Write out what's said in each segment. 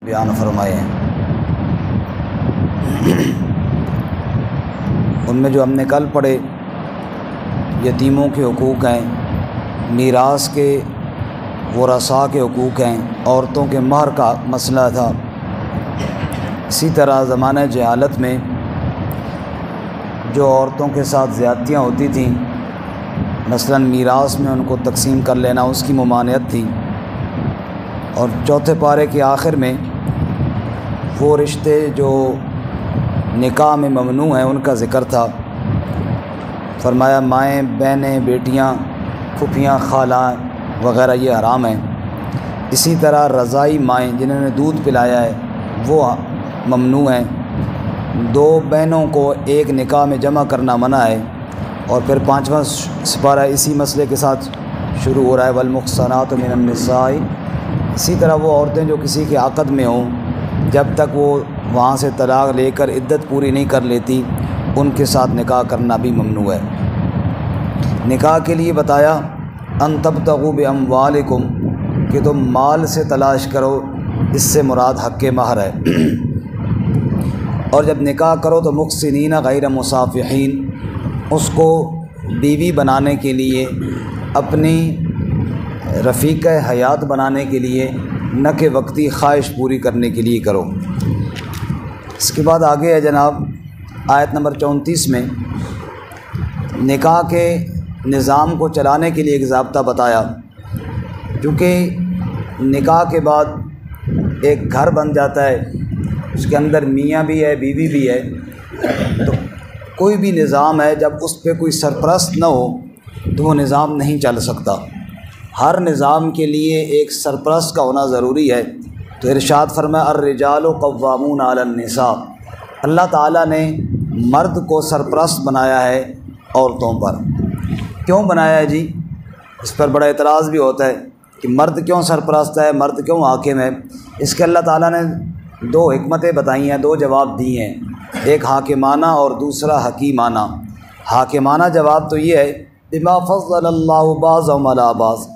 بیان فرمائے ہیں۔ ان میں جو ہم نے کل پڑھے یتیموں کے حقوق ہیں، میراث کے ورثاء کے حقوق ہیں، عورتوں کے مہر کا مسئلہ تھا۔ اسی طرح زمانہ جہالت میں جو عورتوں کے ساتھ زیادتیاں ہوتی تھیں، مثلا میراث میں ان کو تقسیم کر لینا، اس کی ممانعت تھی۔ اور چوتھے پارے کے آخر میں وہ رشتے جو نکاح میں ممنوع ہیں ان کا ذکر تھا۔ فرمایا مائیں، بہنیں، بیٹیاں، پھوپھیاں، خالہ وغیرہ یہ حرام ہیں۔ اسی طرح رضاعی مائیں جنہوں نے دودھ پلایا ہے وہ ممنوع ہیں۔ دو بہنوں کو ایک نکاح میں جمع کرنا منع ہے۔ اور پھر 5واں سپارہ اسی مسئلے کے ساتھ شروع ہو رہا ہے، والمحصنات من النساء۔ اسی طرح وہ عورتیں جو کسی کے عقد میں ہوں، جب تک وہ وہاں سے طلاق لے کر عدت پوری نہیں کر لیتی، ان کے ساتھ نکاح کرنا بھی ممنوع ہے۔ نکاح کے لیے بتایا ان تبتغوا باموالکم، کہ تم مال سے تلاش کرو، اس سے مراد حق مہر ہے۔ اور جب نکاح کرو تو محسنین غیر مصافحین، اس کو بیوی بنانے کے لیے، اپنی رفیق حیات بنانے کے لیے، نہ کہ وقتی خواہش پوری کرنے کے لیے کرو۔ اس کے بعد آگے ہے جناب آیت نمبر 34 میں نکاح کے نظام کو چلانے کے لیے ایک ضابطہ بتایا، کیونکہ نکاح کے بعد ایک گھر بن جاتا ہے، اس کے اندر میاں بھی ہے، بیوی بھی ہے، تو کوئی بھی نظام ہے جب اس پہ کوئی سرپرست نہ ہو تو وہ نظام نہیں چل سکتا۔ ہر نظام کے لیے ایک سرپرست کا ہونا ضروری ہے۔ تو ارشاد فرمایا الرجال قوامون علی النساء، اللہ تعالیٰ نے مرد کو سرپرست بنایا ہے عورتوں پر۔ کیوں بنایا ہے جی؟ اس پر بڑا اعتراض بھی ہوتا ہے کہ مرد کیوں سرپرست ہے، مرد کیوں حاکم ہے؟ اس کے اللہ تعالیٰ نے دو حکمتیں بتائی ہیں، دو جواب دیے ہیں، ایک حاکمانہ اور دوسرا حکیمانہ۔ حاکمانہ جواب تو یہ ہے بما فضل اللہ بعضهم علی بعض،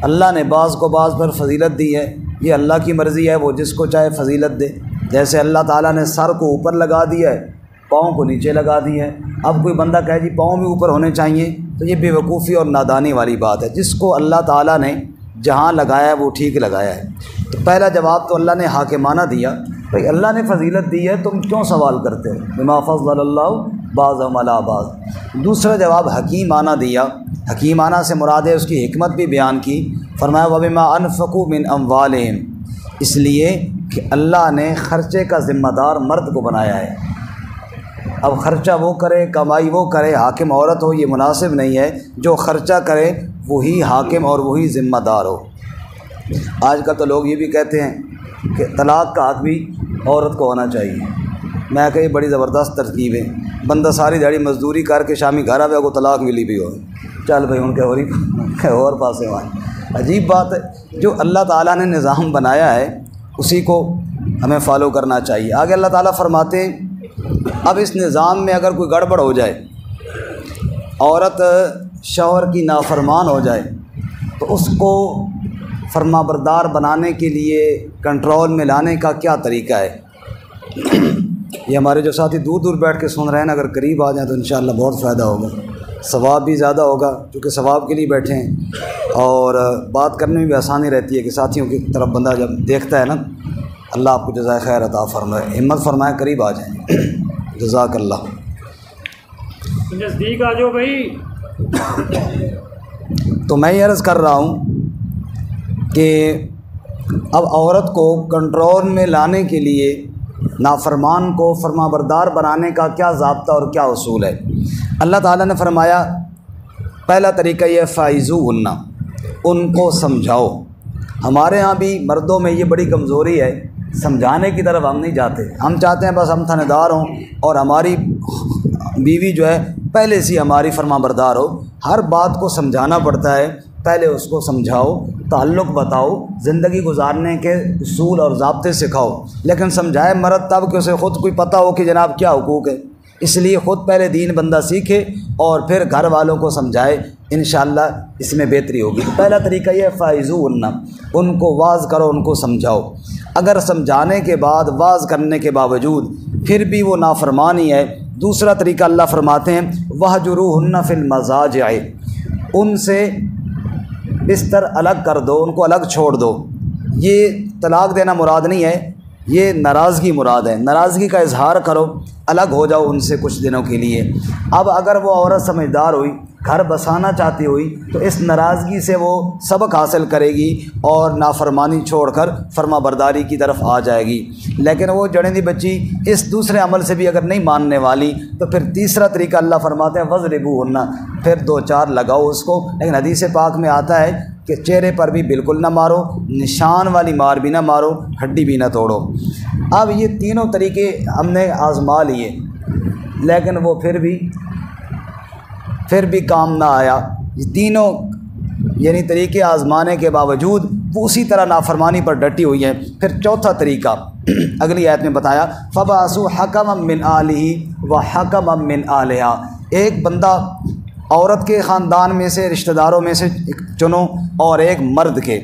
اللہ نے بعض کو بعض پر فضیلت دی ہے، یہ اللہ کی مرضی ہے، وہ جس کو چاہے فضیلت دے۔ جیسے اللہ تعالیٰ نے سر کو اوپر لگا دیا ہے، پاؤں کو نیچے لگا دیا ہے۔ اب کوئی بندہ کہے جی پاؤں بھی اوپر ہونے چاہیے، تو یہ بے وقوفی اور نادانی والی بات ہے۔ جس کو اللہ تعالیٰ نے جہاں لگایا ہے وہ ٹھیک لگایا ہے۔ تو پہلا جواب تو اللہ نے حاکمانہ دیا، بھائی اللہ نے فضیلت دی ہے، تم کیوں سوال کرتے ہو؟ بما فضل اللہ بعضهم علی بعض۔ دوسرا جواب حکیمانہ دیا، حکیمانہ سے مراد ہے اس کی حکمت بھی بیان کی۔ فرمایا وبما انفقوا من اموالہم، اس لیے کہ اللہ نے خرچے کا ذمہ دار مرد کو بنایا ہے۔ اب خرچہ وہ کرے، کمائی وہ کرے، حاکم عورت ہو یہ مناسب نہیں ہے۔ جو خرچہ کرے وہی حاکم اور وہی ذمہ دار ہو۔ آج کل تو لوگ یہ بھی کہتے ہیں کہ طلاق کا حق بھی عورت کو ہونا چاہیے۔ میں کہ یہ بڑی زبردست ترکیب ہے، بندہ ساری دیہڑی مزدوری کر کے شامی گھر آوے کو طلاق ملی بھی ہو، چل بھائی ان کے اور پاسے وہاں۔ عجیب بات ہے، جو اللہ تعالیٰ نے نظام بنایا ہے اسی کو ہمیں فالو کرنا چاہیے۔ آگے اللہ تعالیٰ فرماتے ہیں اب اس نظام میں اگر کوئی گڑبڑ ہو جائے، عورت شوہر کی نافرمان ہو جائے، تو اس کو فرما بردار بنانے کے لیے کنٹرول میں لانے کا کیا طریقہ ہے؟ یہ ہمارے جو ساتھی دور دور بیٹھ کے سن رہے ہیں نا، اگر قریب آ جائیں تو انشاءاللہ بہت فائدہ ہوگا، ثواب بھی زیادہ ہوگا، کیونکہ ثواب کے لیے بیٹھے ہیں، اور بات کرنے میں بھی آسانی رہتی ہے کہ ساتھیوں کی طرف بندہ جب دیکھتا ہے نا۔ اللہ آپ کو جزائے خیر عطا فرمائے، ہمت فرمائے، قریب آ جائیں، جزاک اللہ۔ نزدیک آ جاؤ بھائی۔ تو میں یہ عرض کر رہا ہوں کہ اب عورت کو کنٹرول میں لانے کے لیے نافرمان کو فرما بردار بنانے کا کیا ضابطہ اور کیا اصول ہے؟ اللہ تعالیٰ نے فرمایا پہلا طریقہ یہ فائزوہن، ان کو سمجھاؤ۔ ہمارے ہاں بھی مردوں میں یہ بڑی کمزوری ہے، سمجھانے کی طرف ہم نہیں جاتے، ہم چاہتے ہیں بس ہم تھانے دار ہوں اور ہماری بیوی جو ہے پہلے سے ہماری فرما بردار ہو۔ ہر بات کو سمجھانا پڑتا ہے، پہلے اس کو سمجھاؤ، تعلق بتاؤ، زندگی گزارنے کے اصول اور ضابطے سکھاؤ، لیکن سمجھائے مرد تب کہ اسے خود کوئی پتہ ہو کہ جناب کیا حقوق ہے۔ اس لیے خود پہلے دین بندہ سیکھے اور پھر گھر والوں کو سمجھائے، انشاءاللہ اس میں بہتری ہوگی۔ پہلا طریقہ یہ فائزوہن، ان کو واعظ کرو، ان کو سمجھاؤ۔ اگر سمجھانے کے بعد، واعظ کرنے کے باوجود پھر بھی وہ نافرمانی ہے، دوسرا طریقہ اللہ فرماتے ہیں وَہْجُرُوهُنَّ فِي الْمَضَاجِعِ، ان سے بستر الگ کر دو، ان کو الگ چھوڑ دو۔ یہ طلاق دینا مراد نہیں ہے، یہ ناراضگی مراد ہے، ناراضگی کا اظہار کرو، الگ ہو جاؤ ان سے کچھ دنوں کے لیے۔ اب اگر وہ عورت سمجھدار ہوئی، گھر بسانا چاہتی ہوئی، تو اس ناراضگی سے وہ سبق حاصل کرے گی اور نافرمانی چھوڑ کر فرما برداری کی طرف آ جائے گی۔ لیکن وہ جڑندی بچی اس دوسرے عمل سے بھی اگر نہیں ماننے والی، تو پھر تیسرا طریقہ اللہ فرماتے ہیں وَضْرِبُوهُنَّ، پھر 2-4 لگاؤ اس کو۔ لیکن حدیث پاک میں آتا ہے کہ چہرے پر بھی بالکل نہ مارو، نشان والی مار بھی نہ مارو، ہڈی بھی نہ توڑو۔ اب یہ تینوں طریقے ہم نے آزما لیے، لیکن وہ پھر بھی کام نہ آیا۔ یہ تینوں یعنی طریقے آزمانے کے باوجود وہ اسی طرح نافرمانی پر ڈٹی ہوئی ہے۔ پھر چوتھا طریقہ اگلی آیت میں بتایا فَبَعَثُوا حَكَمًا مِّنْ آلِهِ وَحَكَمًا مِّنْ آلِهَا، ایک بندہ عورت کے خاندان میں سے، رشتہ داروں میں سے چنو اور ایک مرد کے،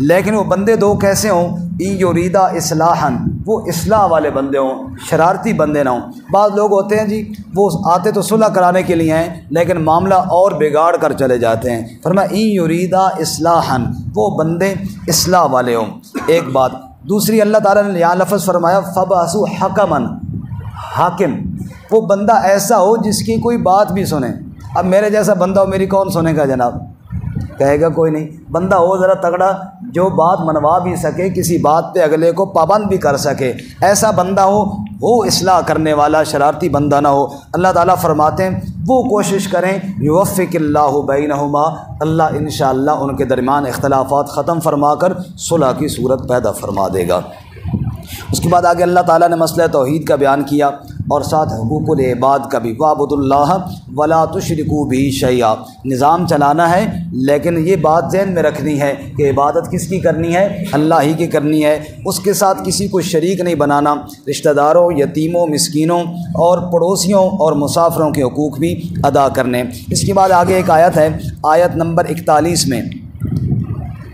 لیکن وہ بندے دو کیسے ہوں؟ اِن یریدا اصلاحاً، وہ اصلاح والے بندے ہوں، شرارتی بندے نہ ہوں۔ بعض لوگ ہوتے ہیں جی وہ آتے تو صلح کرانے کے لیے ہیں، لیکن معاملہ اور بگاڑ کر چلے جاتے ہیں۔ فرمایا اِن یریدا اصلاحاً، وہ بندے اصلاح والے ہوں۔ ایک بات، دوسری اللہ تعالیٰ نے یہاں لفظ فرمایا فَبَعَثُوا حَكَمًا، حاکم، وہ بندہ ایسا ہو جس کی کوئی بات بھی سنے۔ اب میرے جیسا بندہ ہو، میری کون سنے گا جناب؟ کہے گا کوئی نہیں۔ بندہ ہو ذرا تگڑا، جو بات منوا بھی سکے، کسی بات پہ اگلے کو پابند بھی کر سکے، ایسا بندہ ہو اصلاح کرنے والا، شرارتی بندہ نہ ہو۔ اللہ تعالیٰ فرماتے ہیں وہ کوشش کریں یوفق اللہ بینہما، اللہ انشاءاللہ ان کے درمیان اختلافات ختم فرما کر صلح کی صورت پیدا فرما دے گا۔ اس کے بعد آگے اللہ تعالیٰ نے مسئلہ توحید کا بیان کیا اور ساتھ حقوق العباد کا بھی، وَاعْبُدُوا اللَّهَ وَلَا تُشْرِكُوا بِهِ شَيْئًا، نظام چلانا ہے، لیکن یہ بات ذہن میں رکھنی ہے کہ عبادت کس کی کرنی ہے؟ اللہ ہی کی کرنی ہے، اس کے ساتھ کسی کو شریک نہیں بنانا۔ رشتہ داروں، یتیموں، مسکینوں اور پڑوسیوں اور مسافروں کے حقوق بھی ادا کرنے۔ اس کے بعد آگے ایک آیت ہے، آیت نمبر 41 میں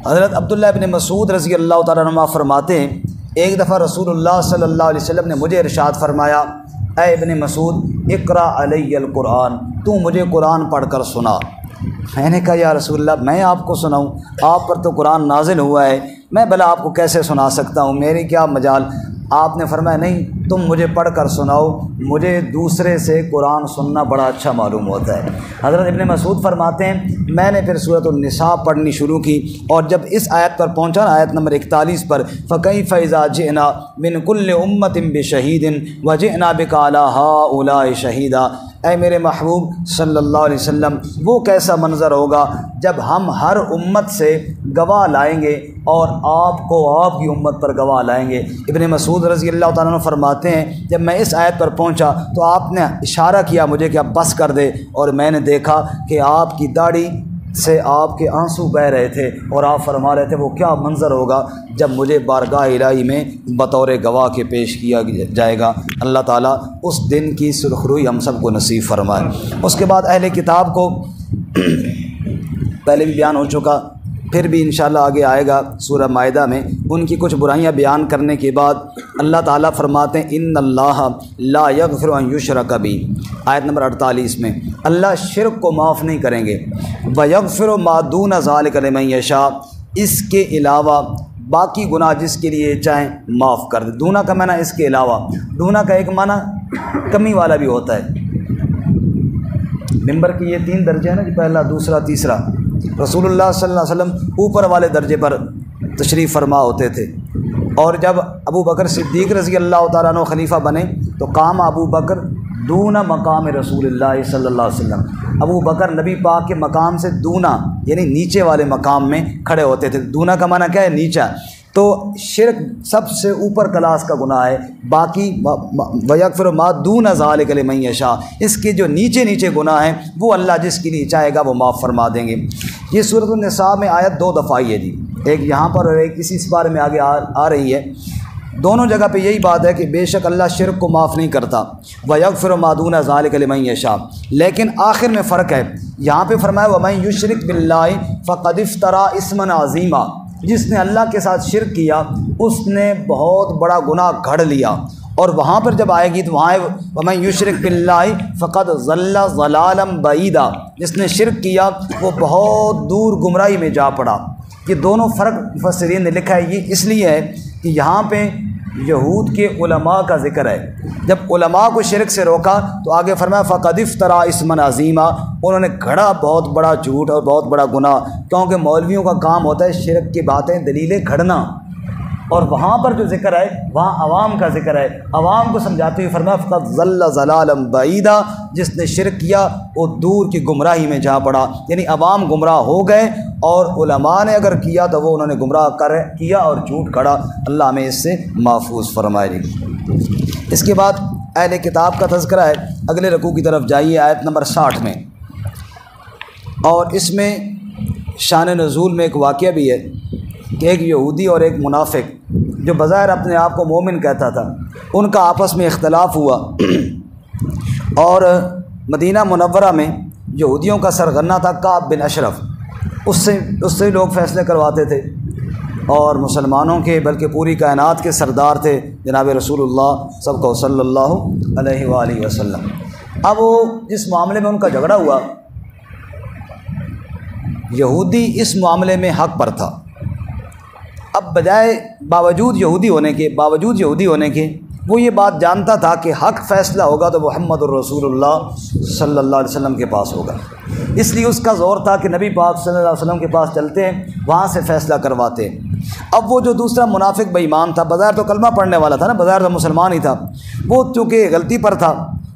حضرت عبداللہ ابن مسعود رضی اللہ تعالیٰ عنہ فرماتے ہیں ایک دفعہ رسول اللہ صلی اللہ علیہ وسلم نے مجھے ارشاد فرمایا اے ابن مسعود اقرا علی القرآن، تو مجھے قرآن پڑھ کر سنا۔ میں نے کہا یا رسول اللہ میں آپ کو سناؤں؟ آپ پر تو قرآن نازل ہوا ہے، میں بھلا آپ کو کیسے سنا سکتا ہوں، میری کیا مجال؟ آپ نے فرمایا نہیں، تم مجھے پڑھ کر سناؤ، مجھے دوسرے سے قرآن سننا بڑا اچھا معلوم ہوتا ہے۔ حضرت ابن مسعود فرماتے ہیں میں نے پھر سورۃ النساء پڑھنی شروع کی، اور جب اس آیت پر پہنچا نا، آیت نمبر 41 پر، فَكَيْفَ إِذَا جِئْنَا مِنْ كُلِّ أُمَّةٍ بِشَهِيدٍ وَجِئْنَا بِكَ عَلَىٰ هَٰؤُلَاءِ شَهِيدًا، اے میرے محبوب صلی اللہ علیہ وسلم، وہ کیسا منظر ہوگا جب ہم ہر امت سے گواہ لائیں گے اور آپ کو آپ کی امت پر گواہ لائیں گے۔ ابن مسعود رضی اللہ تعالیٰ عنہ فرماتے ہیں جب میں اس آیت پر پہنچا تو آپ نے اشارہ کیا مجھے کہ اب بس کر دے، اور میں نے دیکھا کہ آپ کی داڑھی سے آپ کے آنسو بہہ رہے تھے، اور آپ فرما رہے تھے وہ کیا منظر ہوگا جب مجھے بارگاہ الہی میں بطور گواہ کے پیش کیا جائے گا۔ اللہ تعالیٰ اس دن کی سرخروئی ہم سب کو نصیب فرمائے۔ اس کے بعد اہل کتاب کو پہلے بھی بیان ہو چکا، پھر بھی انشاءاللہ آگے آئے گا سورہ مائدہ میں، ان کی کچھ برائیاں بیان کرنے کے بعد اللہ تعالیٰ فرماتے ہیں ان اللہ لا یغفر ان یشرک بہ، آیت نمبر 48 میں اللہ شرک کو معاف نہیں کریں گے، ویغفر ما دون ذلک لمن یشاء، اس کے علاوہ باقی گناہ جس کے لیے چاہیں معاف کر دے۔ دونا کا معنی اس کے علاوہ، دونا کا ایک معنی کمی والا بھی ہوتا ہے۔ ممبر کے یہ 3 درجے ہیں نا جی، پہلا، دوسرا، تیسرا۔ رسول اللہ صلی اللہ علیہ وسلم اوپر والے درجے پر تشریف فرما ہوتے تھے، اور جب ابو بکر صدیق رضی اللہ تعالیٰ عنہ خلیفہ بنے تو قام ابو بکر دون مقام رسول اللہ صلی اللہ علیہ وسلم، ابو بکر نبی پاک کے مقام سے دونا یعنی نیچے والے مقام میں کھڑے ہوتے تھے۔ دونا کا معنی کیا ہے؟ نیچا۔ تو شرک سب سے اوپر کلاس کا گناہ ہے، باقی وَيَغْفِرُ مَا دُونَ ذَلِكَ لِمَن يَشَاءُ، اس کے جو نیچے نیچے گناہ ہیں وہ اللہ جس کے لیے چاہے گا وہ معاف فرما دیں گے۔ یہ سورۃ النساء میں آیت 2 دفعہ آئی ہے جی، ایک یہاں پر اور ایک اسی بارے میں آگے آ رہی ہے۔ دونوں جگہ پہ یہی بات ہے کہ بے شک اللہ شرک کو معاف نہیں کرتا، وَيَغْفِرُ مَا دُونَ ذَلِكَ لِمَن يَشَاءُ، لیکن آخر میں فرق ہے، یہاں پہ فرمایا وَمَن يُشْرِكْ بِاللَّهِ فَقَدِ افْتَرَىٰ اسْمًا عَظِيمًا، جس نے اللہ کے ساتھ شرک کیا اس نے بہت بڑا گناہ گھڑ لیا۔ اور وہاں پر جب آئے گی تو وہاں وَمَن يُشْرِكْ بِاللَّهِ فَقَدْ ضَلَّ ضَلَالًا بَعِيدًا، جس نے شرک کیا وہ بہت دور گمراہی میں جا پڑا۔ یہ دونوں فرق مفسرین نے لکھا ہے، یہ اس لیے ہے کہ یہاں پہ یہود کے علماء کا ذکر ہے، جب علماء کو شرک سے روکا تو آگے فرمایا فَقَدِ افْتَرَىٰ اسْمًا عَظِيمًا، انہوں نے گھڑا بہت بڑا جھوٹ اور بہت بڑا گناہ، کیونکہ مولویوں کا کام ہوتا ہے شرک کی باتیں دلیلیں گھڑنا، اور وہاں پر جو ذکر ہے وہاں عوام کا ذکر ہے، عوام کو سمجھاتے ہوئے فرمایا فقط ضل ضلالا بعیدا، جس نے شرک کیا وہ دور کی گمراہی میں جا پڑا، یعنی عوام گمراہ ہو گئے اور علماء نے اگر کیا تو وہ انہوں نے گمراہ کیا اور جھوٹ کھڑا، اللہ ہمیں اس سے محفوظ فرمائے۔ اس کے بعد اہل کتاب کا تذکرہ ہے، اگلے رکوع کی طرف جائیے آیت نمبر 60 میں، اور اس میں شان نزول میں ایک واقعہ بھی ہے کہ ایک یہودی اور ایک منافق جو بظاہر اپنے آپ کو مومن کہتا تھا، ان کا آپس میں اختلاف ہوا، اور مدینہ منورہ میں یہودیوں کا سرغنہ تھا کعب بن اشرف، اس سے لوگ فیصلے کرواتے تھے، اور مسلمانوں کے بلکہ پوری کائنات کے سردار تھے جناب رسول اللہ سب کو صلی اللہ علیہ وآلہ وسلم۔ اب وہ جس معاملے میں ان کا جھگڑا ہوا، یہودی اس معاملے میں حق پر تھا، اب باوجود یہودی ہونے کے وہ یہ بات جانتا تھا کہ حق فیصلہ ہوگا تو محمد الرسول اللہ صلی اللہ علیہ وسلم کے پاس ہوگا، اس لیے اس کا زور تھا کہ نبی پاک صلی اللہ علیہ وسلم کے پاس چلتے ہیں، وہاں سے فیصلہ کرواتے ہیں۔ اب وہ جو دوسرا منافق بے ایمان تھا، بظاہر تو کلمہ پڑھنے والا تھا نا، بظاہر تو مسلمان ہی تھا، وہ چونکہ غلطی پر تھا،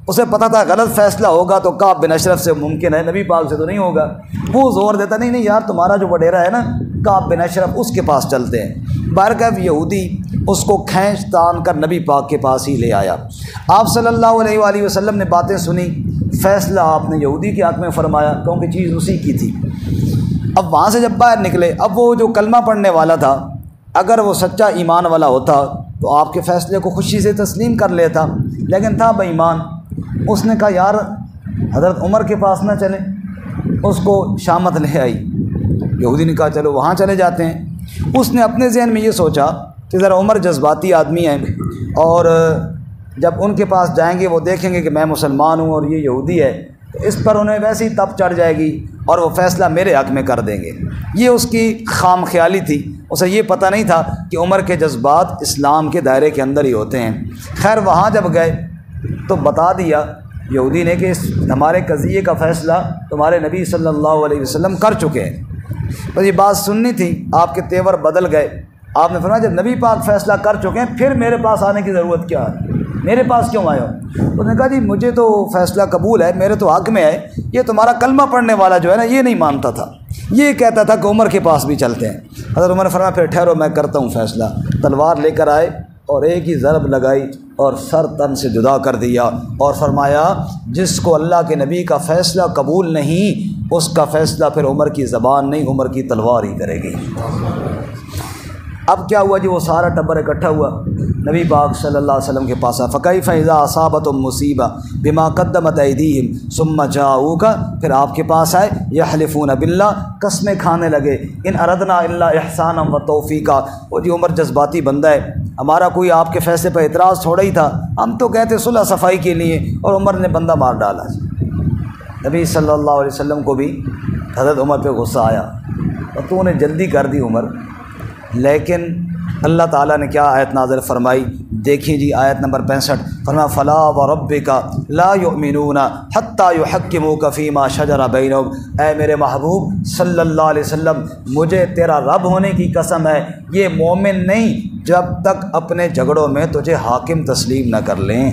اسے پتہ تھا غلط فیصلہ ہوگا تو کعب بن اشرف سے ممکن ہے، نبی پاک سے تو نہیں ہوگا، وہ زور دیتا نہیں یار تمہارا جو وڈیرا ہے نا کعب بن اشرف اس کے پاس چلتے ہیں۔ بہرکیف یہودی اس کو کھینچ تان کر نبی پاک کے پاس ہی لے آیا، آپ صلی اللہ علیہ وآلہ وسلم نے باتیں سنی، فیصلہ آپ نے یہودی کے حق میں فرمایا کیونکہ چیز اسی کی تھی۔ اب وہاں سے جب باہر نکلے، اب وہ جو کلمہ پڑھنے والا تھا اگر وہ سچا ایمان والا ہوتا تو آپ کے فیصلے کو خوشی سے تسلیم کر لیتا، لیکن تھا بے ایمان، اس نے کہا یار حضرت عمر کے پاس نہ چلیں، اس کو شامت لے آئی، یہودی نے کہا چلو وہاں چلے جاتے ہیں۔ اس نے اپنے ذہن میں یہ سوچا کہ ذرا عمر جذباتی آدمی ہیں، اور جب ان کے پاس جائیں گے وہ دیکھیں گے کہ میں مسلمان ہوں اور یہ یہودی ہے، تو اس پر انہیں ویسے ہی تپ چڑھ جائے گی اور وہ فیصلہ میرے حق میں کر دیں گے۔ یہ اس کی خام خیالی تھی، اسے یہ پتہ نہیں تھا کہ عمر کے جذبات اسلام کے دائرے کے اندر ہی ہوتے ہیں۔ خیر وہاں جب گئے تو بتا دیا یہودی نے کہ ہمارے قضیے کا فیصلہ تمہارے نبی صلی اللہ علیہ وسلم کر چکے ہیں۔ بس یہ بات سننی تھی، آپ کے تیور بدل گئے، آپ نے فرمایا جب نبی پاک فیصلہ کر چکے ہیں پھر میرے پاس آنے کی ضرورت کیا ہے، میرے پاس کیوں آئے ہو؟ اس نے کہا جی مجھے تو فیصلہ قبول ہے، میرے تو حق میں ہے، یہ تمہارا کلمہ پڑھنے والا جو ہے نا یہ نہیں مانتا تھا، یہ کہتا تھا کہ عمر کے پاس بھی چلتے ہیں۔ حضرت عمر نے فرمایا پھر ٹھہرو میں کرتا ہوں فیصلہ، تلوار لے کر آئے اور ایک ہی ضرب لگائی اور سر تن سے جدا کر دیا، اور فرمایا جس کو اللہ کے نبی کا فیصلہ قبول نہیں اس کا فیصلہ پھر عمر کی زبان نہیں، عمر کی تلوار ہی کرے گی۔ اب کیا ہوا جی، وہ سارا ٹبر اکٹھا ہوا نبی پاک صلی اللہ علیہ وسلم کے پاس، فَكَيْفَ إِذَا أَصَابَتْهُم مُّصِيبَةٌ بِمَا قَدَّمَتْ أَيْدِيهِمْ ثُمَّ جَاءُوكَ، پھر آپ کے پاس آئے، يَحْلِفُونَ بِاللَّهِ، قسمیں کھانے لگے، إِنْ أَرَدْنَا إِلَّا إِحْسَانًا وَتَوْفِيقًا، وہ جی عمر جذباتی بندہ ہے، ہمارا کوئی آپ کے فیصلے پر اعتراض تھوڑا ہی تھا، ہم تو کہتے صلح صفائی کے لیے، اور عمر نے بندہ مار ڈالا۔ نبی صلی اللہ علیہ وسلم کو بھی حضرت عمر پہ غصہ آیا اور تو نے جلدی کر دی عمر، لیکن اللہ تعالیٰ نے کیا آیت نازل فرمائی، دیکھیں جی آیت نمبر 65، فرمایا فَلَا وَرَبِّكَ لَا يُؤْمِنُونَ حَتَّى يُحَكِّمُوكَ فِي مَا شَجَرَ بَيْنَهُمْ، اے میرے محبوب صلی اللہ علیہ وسلم مجھے تیرا رب ہونے کی قسم ہے یہ مومن نہیں جب تک اپنے جھگڑوں میں تجھے حاکم تسلیم نہ کر لیں،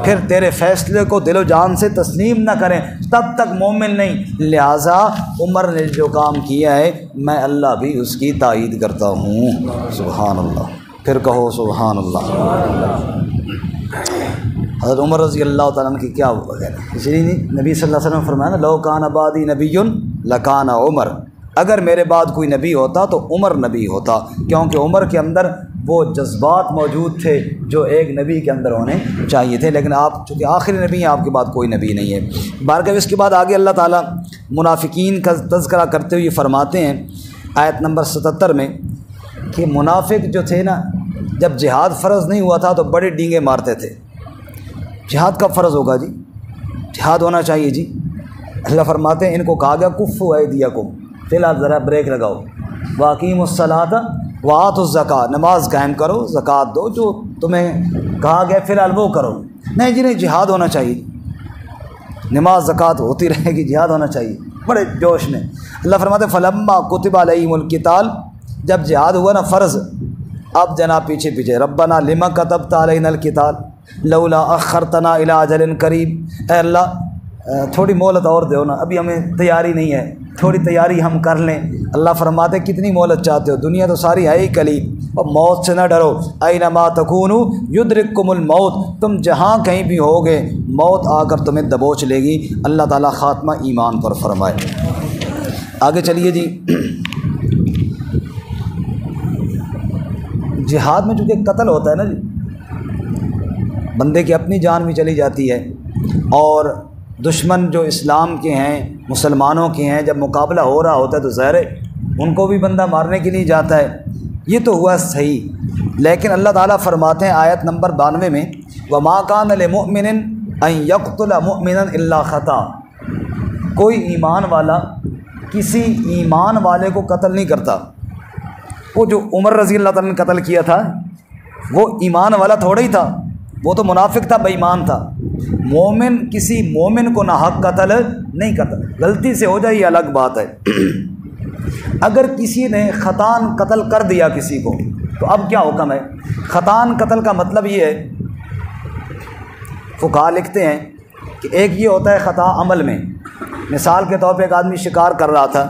پھر تیرے فیصلے کو دل و جان سے تسلیم نہ کریں تب تک مومن نہیں۔ لہٰذا عمر نے جو کام کیا ہے میں اللہ بھی اس کی تائید کرتا ہوں، سبحان اللہ، پھر کہو سبحان اللہ۔ حضرت عمر رضی اللہ تعالیٰ عنہ کی کیا وغیرہ، اس لیے نبی صلی اللہ علیہ وسلم نے فرمایا نا لو کان بعدی نبی لکان عمر، اگر میرے بعد کوئی نبی ہوتا تو عمر نبی ہوتا، کیونکہ عمر کے اندر وہ جذبات موجود تھے جو ایک نبی کے اندر ہونے چاہیے تھے، لیکن آپ چونکہ آخری نبی ہیں، آپ کے بعد کوئی نبی نہیں ہے۔ بارگاہ اس کے بعد آگے اللہ تعالیٰ منافقین کا تذکرہ کرتے ہوئے فرماتے ہیں آیت نمبر 77 میں کہ منافق جو تھے نا، جب جہاد فرض نہیں ہوا تھا تو بڑے ڈینگے مارتے تھے۔ جہاد کب فرض ہوگا جی؟ جہاد ہونا چاہیے جی۔ اللہ فرماتے ہیں ان کو کہا گیا کفوا ایدیکم، فی الحال ذرا بریک لگاؤ، واقیموا الصلاۃ وآتوا الزکاۃ، نماز قائم کرو، زکوٰۃ دو، جو تمہیں کہا گیا فی الحال وہ کرو۔ نہیں جی نہیں، جہاد ہونا چاہیے، نماز زکوٰۃ ہوتی رہے گی، جہاد ہونا چاہیے، بڑے جوش میں۔ اللہ فرماتے ہیں فلما کتب علیہم القتال، جب جہاد ہوا نا فرض، اب جناب پیچھے پیچھے ربنا لما کتبت علینا القتال لولا اخرتنا الی اجل قریب، اے اللہ تھوڑی مہلت اور دو نا، ابھی ہمیں تیاری نہیں ہے، تھوڑی تیاری ہم کر لیں۔ اللہ فرماتے کتنی مہلت چاہتے ہو، دنیا تو ساری ہے ہی قلیب، اور موت سے نہ ڈرو، اینما تکونوا یدرککم الموت، تم جہاں کہیں بھی ہوگے موت آ کر تمہیں دبوچ لے گی۔ اللہ تعالیٰ خاتمہ ایمان پر فرمائے۔ آگے چلیے جی، جہاد میں چونکہ قتل ہوتا ہے نا جی، بندے کی اپنی جان بھی چلی جاتی ہے، اور دشمن جو اسلام کے ہیں، مسلمانوں کے ہیں، جب مقابلہ ہو رہا ہوتا ہے تو ظاہر ہے ان کو بھی بندہ مارنے کے لیے جاتا ہے، یہ تو ہوا صحیح۔ لیکن اللہ تعالیٰ فرماتے ہیں آیت نمبر 92 میں وَمَا كَانَ لِمُؤْمِنٍ أَن يَقْتُلَ مُؤْمِنًا إِلَّا خَطَأً، کوئی ایمان والا کسی ایمان والے کو قتل نہیں کرتا۔ وہ جو عمر رضی اللہ تعالیٰ نے قتل کیا تھا وہ ایمان والا تھوڑا ہی تھا، وہ تو منافق تھا، بے ایمان تھا۔ مومن کسی مومن کو ناحق قتل نہیں کرتا، غلطی سے ہو جائے یہ الگ بات ہے۔ اگر کسی نے خطان قتل کر دیا کسی کو تو اب کیا حکم ہے؟ خطان قتل کا مطلب یہ ہے، فقہا لکھتے ہیں کہ ایک یہ ہوتا ہے خطا عمل میں، مثال کے طور پہ ایک آدمی شکار کر رہا تھا،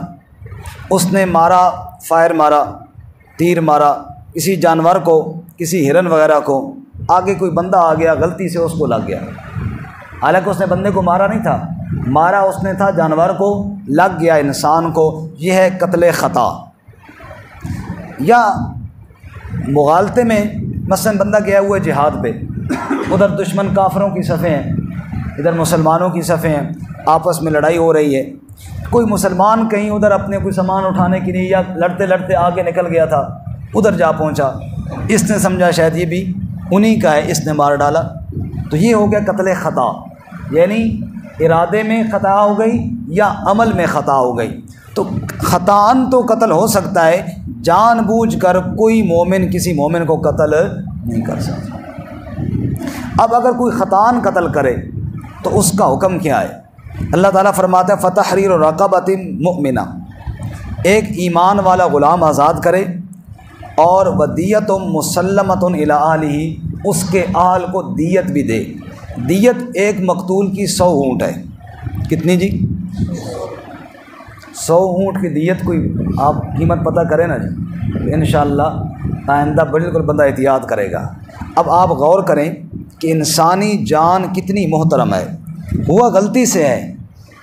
اس نے مارا، فائر مارا، تیر مارا کسی جانور کو، کسی ہرن وغیرہ کو، آگے کوئی بندہ آ گیا غلطی سے اس کو لگ گیا، حالانکہ اس نے بندے کو مارا نہیں تھا، مارا اس نے تھا جانور کو، لگ گیا انسان کو، یہ ہے قتل خطا۔ یا مغالطے میں مثلا بندہ گیا ہوا ہے جہاد پہ، ادھر دشمن کافروں کی صفیں ہیں، ادھر مسلمانوں کی صفیں ہیں، آپس میں لڑائی ہو رہی ہے، کوئی مسلمان کہیں ادھر اپنے کوئی سامان اٹھانے کے لیے یا لڑتے لڑتے آگے نکل گیا تھا، ادھر جا پہنچا، اس نے سمجھا شاید یہ بھی انہی کا ہے، اس نے مار ڈالا، تو یہ ہو گیا قتل خطا، یعنی ارادے میں خطا ہو گئی یا عمل میں خطا ہو گئی۔ تو خطان تو قتل ہو سکتا ہے، جان بوجھ کر کوئی مومن کسی مومن کو قتل نہیں کر سکتا۔ اب اگر کوئی خطان قتل کرے تو اس کا حکم کیا ہے؟ اللہ تعالیٰ فرماتا ہے فتحریر رقبۃ مؤمنہ، ایک ایمان والا غلام آزاد کرے، اور ودیت مسلمۃ الی اہلہ، اس کے اہل کو دیت بھی دے۔ دیت ایک مقتول کی 100 اونٹ ہے، کتنی جی؟ 100 اونٹ کی دیت، کوئی آپ قیمت پتہ کریں نا جی، انشاءاللہ آئندہ بالکل بندہ احتیاط کرے گا۔ اب آپ غور کریں کہ انسانی جان کتنی محترم ہے، ہوا غلطی سے ہے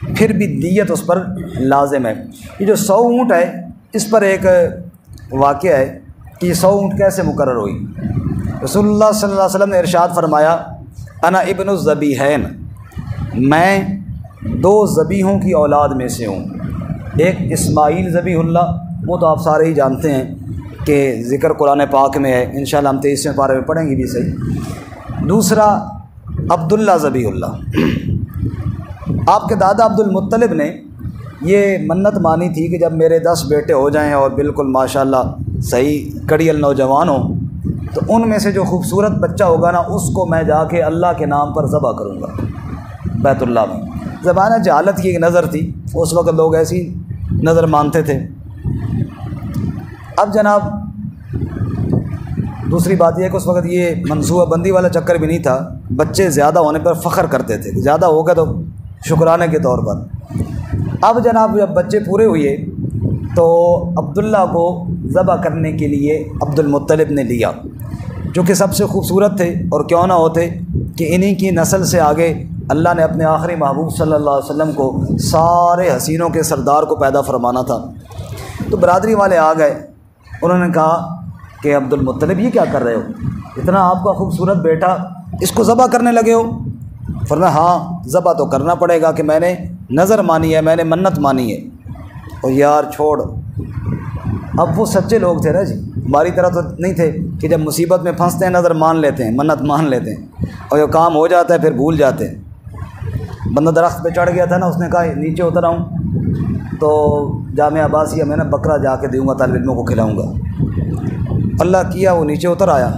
پھر بھی دیت اس پر لازم ہے۔ یہ جو 100 اونٹ ہے اس پر ایک واقعہ ہے کہ یہ 100 اونٹ کیسے مقرر ہوئی۔ رسول اللہ صلی اللہ علیہ وسلم نے ارشاد فرمایا انا ابن الذبیحین، میں 2 ذبیحوں کی اولاد میں سے ہوں، ایک اسماعیل ذبیح اللہ، وہ تو آپ سارے ہی جانتے ہیں کہ ذکر قرآن پاک میں ہے، انشاءاللہ ہم 23ویں پارے میں پڑھیں گے بھی صحیح۔ دوسرا عبداللہ ذبیح اللہ، آپ کے دادا عبد المطلب نے یہ منت مانی تھی کہ جب میرے 10 بیٹے ہو جائیں اور بالکل ماشاءاللہ صحیح کڑیل نوجوان ہوں تو ان میں سے جو خوبصورت بچہ ہوگا نا اس کو میں جا کے اللہ کے نام پر ذبح کروں گا بیت اللہ میں۔ زبانہ جہالت کی ایک نظر تھی، اس وقت لوگ ایسی نظر مانتے تھے۔ اب جناب دوسری بات یہ ہے کہ اس وقت یہ منصوبہ بندی والا چکر بھی نہیں تھا، بچے زیادہ ہونے پر فخر کرتے تھے، زیادہ ہو گئے تو شکرانے کے طور پر۔ اب جناب جب بچے پورے ہوئے تو عبداللہ کو ذبح کرنے کے لیے عبد المطلب نے لیا، جو کہ سب سے خوبصورت تھے، اور کیوں نہ ہوتے کہ انہی کی نسل سے آگے اللہ نے اپنے آخری محبوب صلی اللہ علیہ وسلم کو سارے حسینوں کے سردار کو پیدا فرمانا تھا۔ تو برادری والے آ گئے، انہوں نے کہا کہ عبد المطلب یہ کیا کر رہے ہو، اتنا آپ کا خوبصورت بیٹا، اس کو ذبح کرنے لگے ہو؟ فرمایا ہاں ذبح تو کرنا پڑے گا کہ میں نے نظر مانی ہے، میں نے منت مانی ہے۔ اور یار چھوڑ، اب وہ سچے لوگ تھے نا جی، ہماری طرح تو نہیں تھے کہ جب مصیبت میں پھنستے ہیں نظر مان لیتے ہیں، منت مان لیتے ہیں، اور جو کام ہو جاتا ہے پھر بھول جاتے ہیں۔ بندہ درخت پہ چڑھ گیا تھا نا، اس نے کہا نیچے اتر آؤں تو جامعہ عباسیہ میں نا بکرا جا کے دوں گا، طالب علموں کو کھلاؤں گا۔ اللہ کیا وہ نیچے اتر آیا،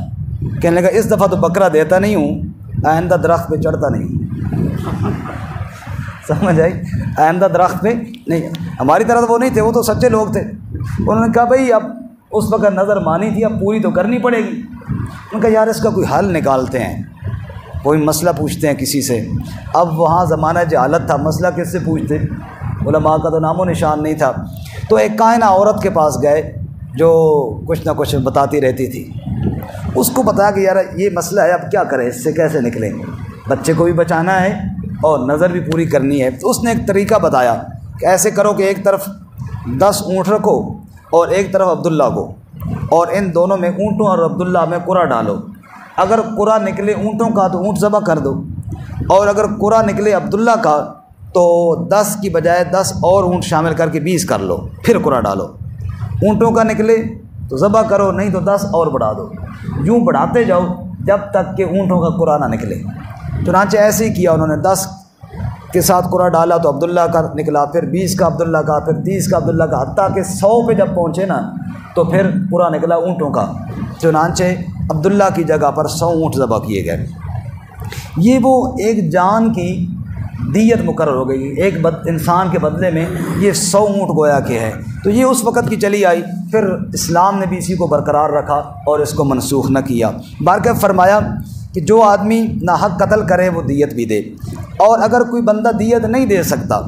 کہنے لگا اس دفعہ تو بکرا دیتا نہیں ہوں، آئندہ درخت پہ چڑھتا نہیں۔ سمجھ آئی؟ آئندہ درخت پہ نہیں۔ ہماری طرح تو وہ نہیں تھے، وہ تو سچے لوگ تھے۔ انہوں نے کہا بھائی اب اس وقت نظر مانی تھی، اب پوری تو کرنی پڑے گی۔ انہوں نے کہا یار اس کا کوئی حل نکالتے ہیں، کوئی مسئلہ پوچھتے ہیں کسی سے۔ اب وہاں زمانہ جہالت تھا، مسئلہ کس سے پوچھتے؟ علماء کا تو نام و نشان نہیں تھا۔ تو ایک کائنہ عورت کے پاس گئے جو کچھ نہ کچھ بتاتی رہتی تھی۔ اس کو بتایا کہ یار یہ مسئلہ ہے، اب کیا کریں، اس سے کیسے نکلیں، بچے کو بھی بچانا ہے اور نظر بھی پوری کرنی ہے۔ تو اس نے ایک طریقہ بتایا کہ ایسے کرو کہ ایک طرف 10 اونٹ رکھو اور ایک طرف عبداللہ کو، اور ان دونوں میں اونٹوں اور عبداللہ میں قرعہ ڈالو۔ اگر قرعہ نکلے اونٹوں کا تو اونٹ ذبح کر دو، اور اگر قرعہ نکلے عبداللہ کا تو 10 کی بجائے 10 اور اونٹ شامل کر کے 20 کر لو، پھر قرعہ ڈالو۔ اونٹوں کا نکلے تو ذبح کرو، نہیں تو 10 اور بڑھا دو، یوں بڑھاتے جاؤ جب تک کہ اونٹوں کا قرعہ نہ نکلے۔ چنانچہ ایسے ہی کیا، انہوں نے 10 کے ساتھ قرعہ ڈالا تو عبداللہ کا نکلا، پھر 20 کا عبداللہ کا، پھر 30 کا عبداللہ کا، حتیٰ کہ 100 پہ جب پہنچے نا تو پھر قرعہ نکلا اونٹوں کا۔ چنانچہ عبداللہ کی جگہ پر 100 اونٹ ذبح کیے گئے۔ یہ وہ ایک جان کی دیت مقرر ہو گئی، ایک انسان کے بدلے میں یہ 100 اونٹ گویا کہ ہے۔ تو یہ اس وقت کی چلی آئی، پھر اسلام نے بھی اسی کو برقرار رکھا اور اس کو منسوخ نہ کیا۔ بارکہ فرمایا کہ جو آدمی ناحق قتل کرے وہ دیت بھی دے، اور اگر کوئی بندہ دیت نہیں دے سکتا،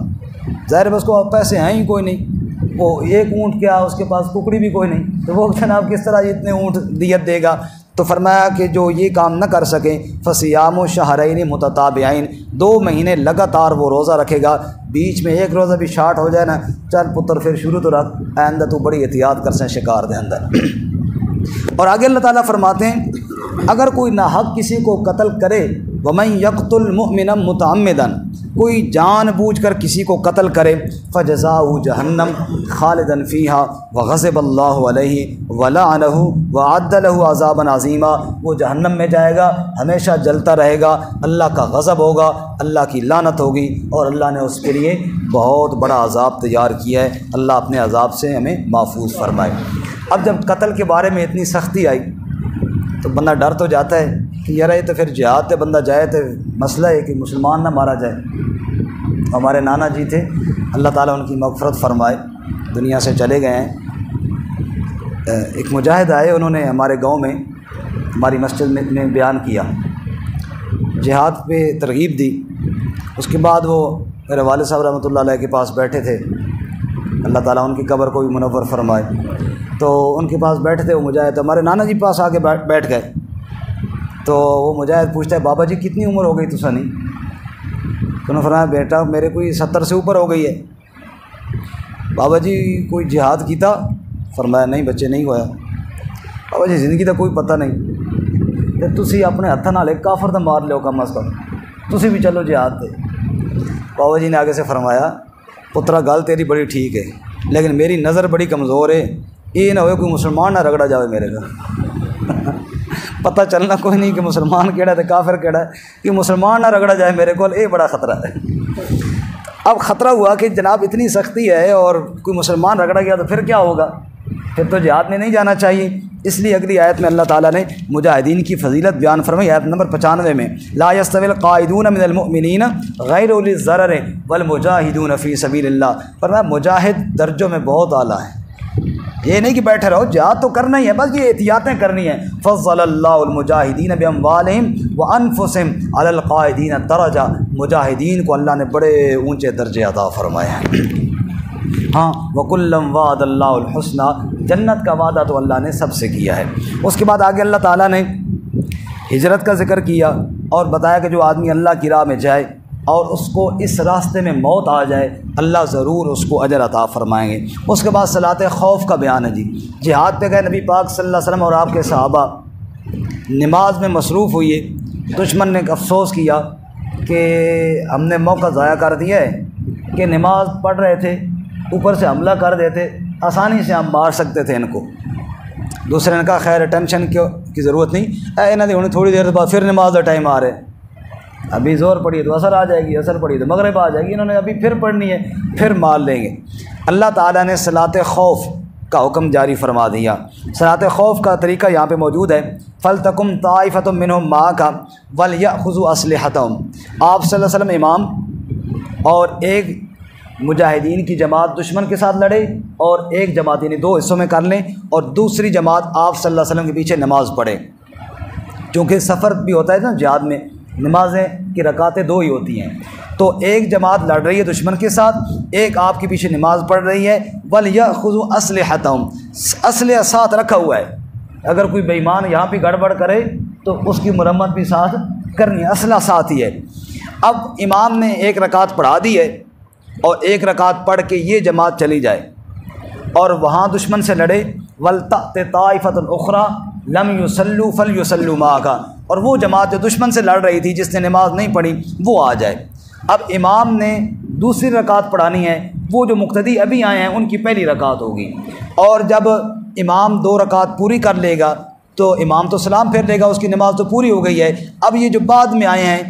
ظاہر بس کو پیسے ہیں ہی کوئی نہیں، وہ ایک اونٹ کیا، اس کے پاس ککڑی بھی کوئی نہیں، تو وہ جناب کس طرح اتنے اونٹ دیت دے گا؟ تو فرمایا کہ جو یہ کام نہ کر سکیں فصیام شہرین متتابعین، 2 مہینے لگاتار وہ روزہ رکھے گا، بیچ میں ایک روزہ بھی شارٹ ہو جائے نا، چل پتر پھر شروع تو رکھ، آئندہ تو بڑی احتیاط کر سیں شکار دے اندر۔ اور آگے اللہ تعالیٰ فرماتے ہیں اگر کوئی ناحق کسی کو قتل کرے، وَمَن يَقْتُلْ مُؤْمِنًا مُتَعَمِّدًا، کوئی جان بوجھ کر کسی کو قتل کرے، فَجَزَاؤُهُ جَهَنَّمُ خَالِدًا فِيهَا وَغَضِبَ اللَّهُ عَلَيْهِ وَلَعَنَهُ وَأَعَدَّ لَهُ عَذَابًا عَظِيمًا، وہ جہنم میں جائے گا، ہمیشہ جلتا رہے گا، اللہ کا غضب ہوگا، اللہ کی لعنت ہوگی، اور اللہ نے اس کے لیے بہت بڑا عذاب تیار کیا ہے۔ اللہ اپنے عذاب سے ہمیں محفوظ فرمائے۔ اب جب قتل کے بارے میں اتنی سختی آئی تو بندہ ڈر تو جاتا ہے کہ یار یہ تو پھر جہاد پہ بندہ جائے تو مسئلہ ہے کہ مسلمان نہ مارا جائے۔ ہمارے نانا جی تھے، اللہ تعالیٰ ان کی مغفرت فرمائے، دنیا سے چلے گئے ہیں۔ ایک مجاہد آئے، انہوں نے ہمارے گاؤں میں ہماری مسجد میں بیان کیا، جہاد پہ ترغیب دی۔ اس کے بعد وہ میرے والد صاحب رحمۃ اللہ علیہ کے پاس بیٹھے تھے، اللہ تعالیٰ ان کی قبر کو بھی منور فرمائے۔ تو ان کے پاس بیٹھے تھے وہ مجاہد، ہمارے نانا جی پاس آ کے بیٹھ گئے۔ تو وہ مجاہد پوچھتا ہے بابا جی کتنی عمر ہو گئی تسا نہیں؟ تو انہوں نے فرمایا بیٹا میرے کوئی 70 سے اوپر ہو گئی ہے۔ بابا جی کوئی جہاد کیتا؟ فرمایا نہیں بچے نہیں ہویا۔ بابا جی زندگی کا کوئی پتہ نہیں، تے تسی اپنے ہاتھ نال ایک کافر تے مار لو کم از کم، تسی بھی چلو جہاد تے۔ بابا جی نے آگے سے فرمایا پترا گل تیری بڑی ٹھیک ہے، لیکن میری نظر بڑی کمزور ہے، یہ نہ ہوئے کوئی مسلمان نہ رگڑا جائے میرے گھر۔ پتہ چلنا کوئی نہیں کہ مسلمان کیڑا ہے کافر کیڑا ہے، کہ مسلمان نہ رگڑا جائے میرے کو، یہ بڑا خطرہ ہے۔ اب خطرہ ہوا کہ جناب اتنی سختی ہے اور کوئی مسلمان رگڑا گیا تو پھر کیا ہوگا؟ پھر تو جہاد میں نہیں جانا چاہیے۔ اس لیے اگلی آیت میں اللہ تعالیٰ نے مجاہدین کی فضیلت بیان فرمائی، آیت نمبر 95 میں، لا يستوي القاعدون من المؤمنین غیر اولی الضرر والمجاہدون فی سبیل اللہ۔ فرمایا مجاہد درجوں میں بہت اعلیٰ ہیں، یہ نہیں کہ بیٹھے رہو، جہاد تو کرنا ہی ہے، بس یہ احتیاطیں کرنی ہیں۔ فضل اللہ المجاہدین باموالہم وانفسہم علی القاعدین درجہ، مجاہدین کو اللہ نے بڑے اونچے درجے عطا فرمائے ہیں۔ ہاں وَكُلًّا وَعَدَ اللَّهُ الْحُسْنَى، جنت کا وعدہ تو اللہ نے سب سے کیا ہے۔ اس کے بعد آگے اللہ تعالیٰ نے ہجرت کا ذکر کیا اور بتایا کہ جو آدمی اللہ کی راہ میں جائے اور اس کو اس راستے میں موت آ جائے اللہ ضرور اس کو اجر عطا فرمائیں گے۔ اس کے بعد صلاۃ خوف کا بیان ہے جی۔ جہاد پہ گئے نبی پاک صلی اللہ علیہ وسلم اور آپ کے صحابہ، نماز میں مصروف ہوئے، دشمن نے افسوس کیا کہ ہم نے موقع ضائع کر دیا ہے کہ نماز پڑھ رہے تھے، اوپر سے حملہ کر دیتے، آسانی سے ہم مار سکتے تھے ان کو۔ دوسرے نے کہا خیر ٹینشن کی ضرورت نہیں، انہوں نے ہونی تھوڑی دیر بعد پھر نماز کا ٹائم آ رہا ہے، ابھی زور پڑی تو اثر آ جائے گی، اثر پڑی تو مغرب آ جائے گی، انہوں نے ابھی پھر پڑھنی ہے، پھر مار لیں گے۔ اللہ تعالیٰ نے صلاۃ خوف کا حکم جاری فرما دیا۔ صلاۃ خوف کا طریقہ یہاں پہ موجود ہے، فَلْتَكُمْ طَائِفَةٌ مِّنْهُمْ مَعَكَ وَلْيَأْخُذُوا أَسْلِحَتَهُمْ۔ آپ صلی اللہ علیہ وسلم امام اور ایک مجاہدین کی جماعت دشمن کے ساتھ لڑے اور ایک جماعت یعنی دو حصوں میں کر لیں اور دوسری جماعت آپ صلی اللہ علیہ وسلم کے پیچھے نماز پڑھے، کیونکہ سفر بھی ہوتا ہے نا جہاد میں، نمازیں کی رکعتیں دو ہی ہوتی ہیں، تو ایک جماعت لڑ رہی ہے دشمن کے ساتھ، ایک آپ کے پیچھے نماز پڑھ رہی ہے۔ وَلْيَأْخُذُوا أَسْلِحَتَهُمْ، اسلحہ ساتھ رکھا ہوا ہے، اگر کوئی بے ایمان یہاں پہ گڑبڑ کرے تو اس کی مرمت بھی ساتھ کرنی ہے، اسلحہ ساتھ ہی ہے۔ اب امام نے ایک رکعت پڑھا دی ہے اور ایک رکعت پڑھ کے یہ جماعت چلی جائے اور وہاں دشمن سے لڑے، وَلْتَأْتِ طَائِفَةٌ أُخْرَىٰ لَمْ يُصَلُّوا فَلْيُصَلُّوا مَعَكَ، اور وہ جماعت جو دشمن سے لڑ رہی تھی جس نے نماز نہیں پڑھی وہ آ جائے۔ اب امام نے دوسری رکعت پڑھانی ہے، وہ جو مقتدی ابھی آئے ہیں ان کی پہلی رکعت ہوگی، اور جب امام دو رکعت پوری کر لے گا تو امام تو سلام پھیر لے گا، اس کی نماز تو پوری ہو گئی ہے۔ اب یہ جو بعد میں آئے ہیں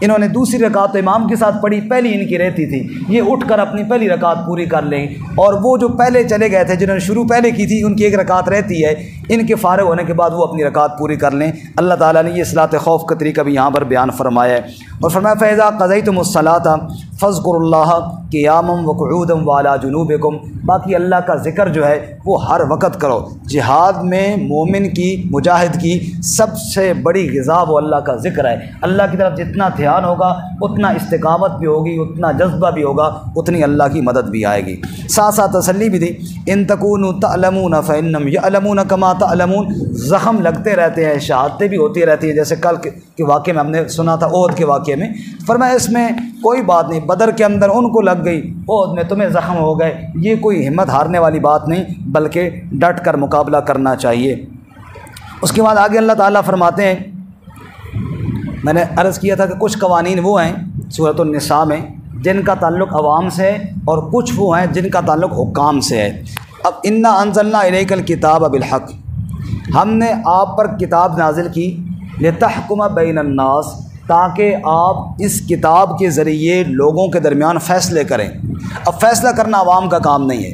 انہوں نے دوسری رکعت تو امام کے ساتھ پڑھی، پہلی ان کی رہتی تھی، یہ اٹھ کر اپنی پہلی رکعت پوری کر لیں، اور وہ جو پہلے چلے گئے تھے جنہوں نے شروع پہلے کی تھی ان کی ایک رکعت رہتی ہے، ان کے فارغ ہونے کے بعد وہ اپنی رکعت پوری کر لیں۔ اللہ تعالیٰ نے یہ صلاۃ خوف کا طریقہ بھی یہاں پر بیان فرمایا ہے، اور فرمایا فَإِذَا قَضَيْتُمُ الصَّلَاةَ فَاذْكُرُوا اللَّهَ قِيَامًا وَقُعُودًا وَعَلَىٰ جُنُوبِكُمْ۔ باقی اللہ کا ذکر جو ہے وہ ہر وقت کرو۔ جہاد میں مومن کی، مجاہد کی سب سے بڑی غذا وہ اللہ کا ذکر ہے۔ اللہ کی طرف جتنا دھیان ہوگا اتنا استقامت بھی ہوگی، اتنا جذبہ بھی ہوگا، اتنی اللہ کی مدد بھی آئے گی۔ ساتھ ساتھ تسلی بھی دی، ان تکونوا تعلمون فانہم یعلمون کما تعلمون۔ زخم لگتے رہتے ہیں، شہادتیں بھی ہوتی رہتی ہیں، جیسے کل کے واقعے میں ہم نے سنا تھا، احد کے واقعے میں فرمایا اس میں کوئی بات نہیں، بدر کے اندر ان کو لگ گئی، احد میں تمہیں زخم ہو گئے، یہ کوئی ہمت ہارنے والی بات نہیں، بلکہ ڈٹ کر مقابلہ کرنا چاہیے۔ اس کے بعد آگے اللہ تعالیٰ فرماتے ہیں، میں نے عرض کیا تھا کہ کچھ قوانین وہ ہیں سورۃ النساء میں جن کا تعلق عوام سے ہے اور کچھ وہ ہیں جن کا تعلق حکام سے ہے۔ اب انا انزلنا الیک الکتاب بالحق، ہم نے آپ پر کتاب نازل کی، لتحکم بین الناس، تاکہ آپ اس کتاب کے ذریعے لوگوں کے درمیان فیصلے کریں۔ اب فیصلہ کرنا عوام کا کام نہیں ہے،